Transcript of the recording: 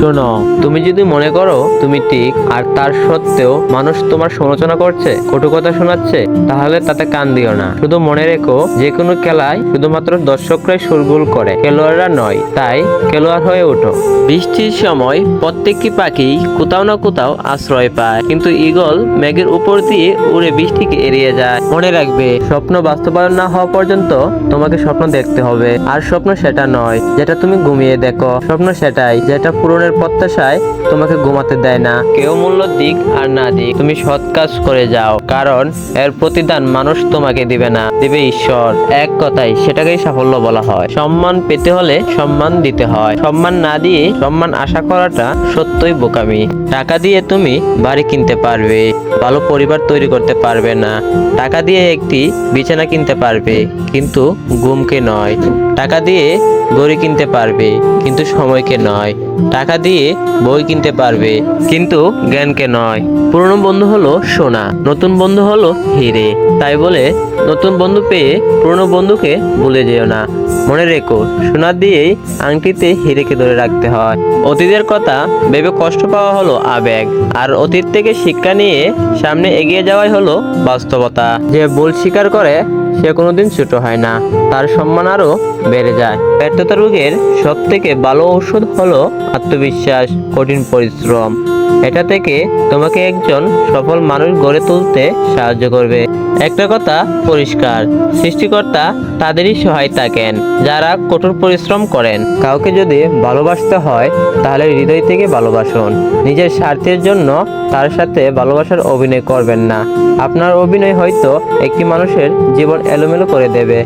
শোনো, তুমি যদি মনে করো তুমি ঠিক আর তার সত্ত্বেও মানুষ তোমার সমালোচনা করছে, কটু কথা শোনাচ্ছে, তাহলে তাতে কান দিও না। শুধু মনে রেখো, যে কোনো খেলায় শুধুমাত্র দর্শকরাই শোরগোল করে, খেলোয়াড়রা নয়। তাই খেলোয়াড় হয়ে ওঠো। বৃষ্টির সময় প্রত্যেকটি পাখি কোথাও না কোথাও আশ্রয় পায়, কিন্তু ঈগল মেঘের উপর দিয়ে উড়ে বৃষ্টিকে এড়িয়ে যায়। মনে রাখবে, স্বপ্ন বাস্তবায়ন না হওয়া পর্যন্ত তোমাকে স্বপ্ন দেখতে হবে। আর স্বপ্ন সেটা নয় যেটা তুমি ঘুমিয়ে দেখো, স্বপ্ন সেটাই যেটা পূরণের প্রত্যাশায় তোমাকে ঘুমাতে দেয় না। কেউ মূল্য দিক আর না দিক, তুমি সৎ কাজ করে যাও, কারণ এর প্রতিদান মানুষ তোমাকে দিবে না, দিবে ঈশ্বর। এক কথায় সেটাকেই সাফল্য বলা হয়। সম্মান পেতে হলে সম্মান দিতে হয়, সম্মান না দিয়ে সম্মান আশা করাটা সত্যই বোকামি। টাকা দিয়ে তুমি বাড়ি কিনতে পারবে, ভালো পরিবার তৈরি করতে পারবে না। টাকা দিয়ে একটি বিছানা কিনতে পারবে, কিন্তু ঘুমকে নয়। টাকা দিয়ে ঘড়ি কিনতে পারবে, কিন্তু সময়কে নয়। টাকা দিয়ে বই কিনতে পারবে, কিন্তু জ্ঞানকে নয়। পুরনো বন্ধু হলো সোনা, নতুন বন্ধু হলো হিরে। তাই বলে নতুন বন্ধু পেয়ে পুরনো বন্ধুকে ভুলে যেও না। মনে রেখো, সোনা দিয়েই আংটিতে হিরেকে ধরে রাখতে হয়। অতীতের কথা ভেবে কষ্ট পাওয়া হলো আবেগ, আর অতীত থেকে শিক্ষা নিয়ে সামনে এগিয়ে যাওয়াই হলো বাস্তবতা। যে ভুল স্বীকার করে সে কোনোদিন ছোট হয় না, তার সম্মান আরো বেড়ে যায়। ব্যর্থতা রোগের সব থেকে ভালো ঔষধ হলো আত্মবিশ্বাস, কঠিন পরিশ্রম। এটা থেকে তোমাকে একজন সফল মানুষ গড়ে তুলতে সাহায্য করবে। একটা কথা পরিষ্কার, সৃষ্টিকর্তা তাদেরই সহায় থাকেন যারা কঠোর পরিশ্রম করেন। কাউকে যদি ভালোবাসতে হয় তাহলে হৃদয় থেকে ভালোবাসুন। নিজের স্বার্থের জন্য তার সাথে ভালোবাসার অভিনয় করবেন না। আপনার অভিনয় হয়তো একটি মানুষের জীবন এলোমেলো করে দেবে।